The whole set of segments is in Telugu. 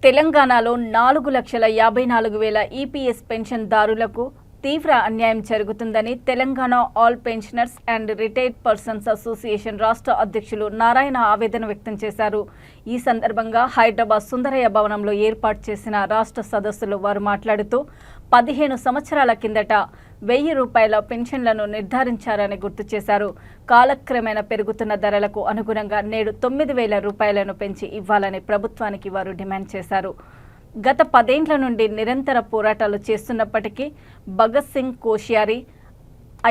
తెలంగాణలో 4,54,000 ఈపీఎస్ పెన్షన్దారులకు తీవ్ర అన్యాయం జరుగుతుందని Telangana all pensioners and retired persons association రాష్ట్ర అధ్యక్షులు నారాయణ ఆవేదన వ్యక్తం చేశారు. ఈ సందర్భంగా హైదరాబాద్ సుందరయ్య భవనంలో ఏర్పాటు చేసిన రాష్ట్ర సదస్సులో వారు మాట్లాడుతూ 15 సంవత్సరాల కిందట 1000 రూపాయల పెన్షన్లను నిర్ధారించారని గుర్తు చేశారు. కాలక్రమేణా పెరుగుతున్న ధరలకు అనుగుణంగా నేడు 9,000 రూపాయలను పెంచి ఇవ్వాలని ప్రభుత్వానికి వారు డిమాండ్ చేశారు. గత 10 ఏళ్ల నుండి నిరంతర పోరాటాలు చేస్తున్నప్పటికీ Bhagat Singh Koshyari,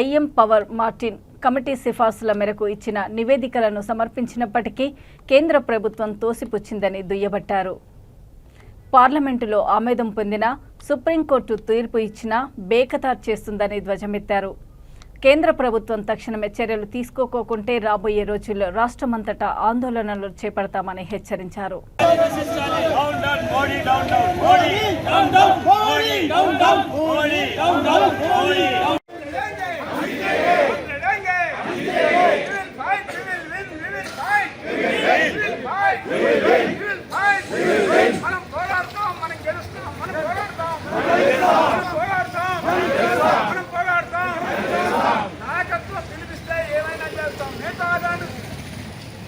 I M Power Martin committee సిఫార్సుల మేరకు ఇచ్చిన నివేదికలను సమర్పించినప్పటికీ కేంద్ర ప్రభుత్వం తోసిపుచ్చిందని దుయ్యబట్టారు. పార్లమెంటులో ఆమోదం పొందిన సుప్రీంకోర్టు తీర్పు ఇచ్చినా బేఖతారు చేస్తుందని ధ్వజమెత్తారు. కేంద్ర ప్రభుత్వం తక్షణమే చర్యలు తీసుకోకుంటే రాబోయే రోజుల్లో రాష్ట్రమంతటా ఆందోళనలు చేపడతామని హెచ్చరించారు.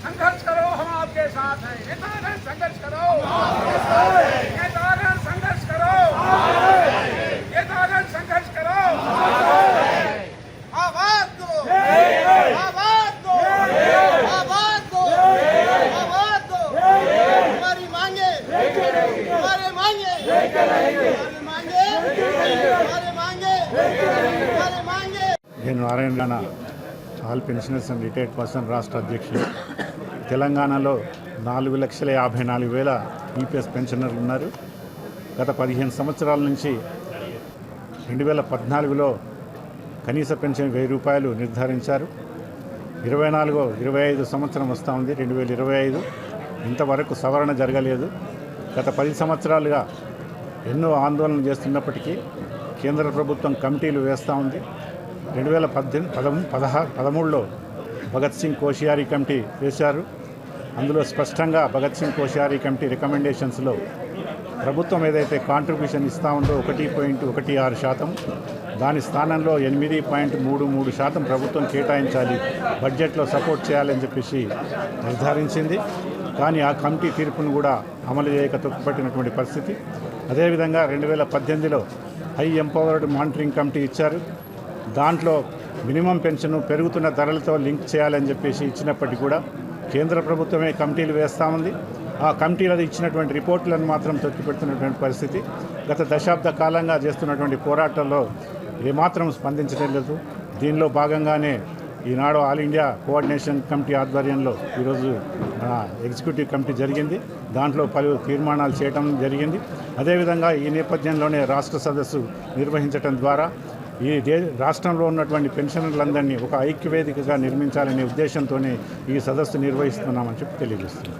संघर्ष करो, हम आपके साथ हैं। नेतागण संघर्ष करो, नेतागण संघर्ष करो, नेतागण संघर्ष करो। आवाज दो, आवाज दो, आवाज दो, आवाज दो। हमारी मांगे, हमारे मांगे, हमारे मांगे, हमारे मांगे, हमारे मांगे। నేను Narayana all pensioners and retired person రాష్ట్ర అధ్యక్షులు. తెలంగాణలో 4,54,000 ఈపీఎస్ పెన్షనర్లు ఉన్నారు. గత 15 సంవత్సరాల నుంచి 2014లో కనీస పెన్షన్ 1000 రూపాయలు నిర్ధారించారు. 24-25 సంవత్సరం వస్తూ ఉంది 2025. ఇంతవరకు సవరణ జరగలేదు. గత 10 సంవత్సరాలుగా ఎన్నో ఆందోళనలు చేస్తున్నప్పటికీ కేంద్ర ప్రభుత్వం కమిటీలు వేస్తూ ఉంది. 2013లో భగత్ సింగ్ కోశ్యారీ కమిటీ వేశారు. అందులో స్పష్టంగా భగత్ సింగ్ కోశ్యారీ కమిటీ రికమెండేషన్స్లో ప్రభుత్వం ఏదైతే కాంట్రిబ్యూషన్ ఇస్తూ ఉందో 1.16%, దాని స్థానంలో 8.33% ప్రభుత్వం కేటాయించాలి, బడ్జెట్లో సపోర్ట్ చేయాలని చెప్పేసి నిర్ధారించింది. కానీ ఆ కమిటీ తీర్పును కూడా అమలు చేయక తొక్కుపట్టినటువంటి పరిస్థితి. అదేవిధంగా 2018లో హై ఎంపవర్డ్ మానిటరింగ్ కమిటీ ఇచ్చారు. దాంట్లో మినిమం పెన్షన్ పెరుగుతున్న ధరలతో లింక్ చేయాలని చెప్పేసి ఇచ్చినప్పటికీ కూడా కేంద్ర ప్రభుత్వమే కమిటీలు వేస్తూ ఉంది. ఆ కమిటీలు ఇచ్చినటువంటి రిపోర్టులను మాత్రం తొక్కిపెడుతున్నటువంటి పరిస్థితి. గత దశాబ్ద కాలంగా చేస్తున్నటువంటి పోరాటాల్లో ఏమాత్రం స్పందించడం లేదు. దీనిలో భాగంగానే ఈనాడు ఆల్ ఇండియా కోఆర్డినేషన్ కమిటీ ఆధ్వర్యంలో ఈరోజు ఎగ్జిక్యూటివ్ కమిటీ జరిగింది. దాంట్లో పలు తీర్మానాలు చేయడం జరిగింది. అదేవిధంగా ఈ నేపథ్యంలోనే రాష్ట్ర సదస్సు నిర్వహించడం ద్వారా ఈ రాష్ట్రంలో ఉన్నటువంటి పెన్షనర్లందరినీ ఒక ఐక్యవేదికగా నిర్మించాలనే ఉద్దేశంతోనే ఈ సదస్సు నిర్వహిస్తున్నామని చెప్పి తెలియజేస్తున్నాం.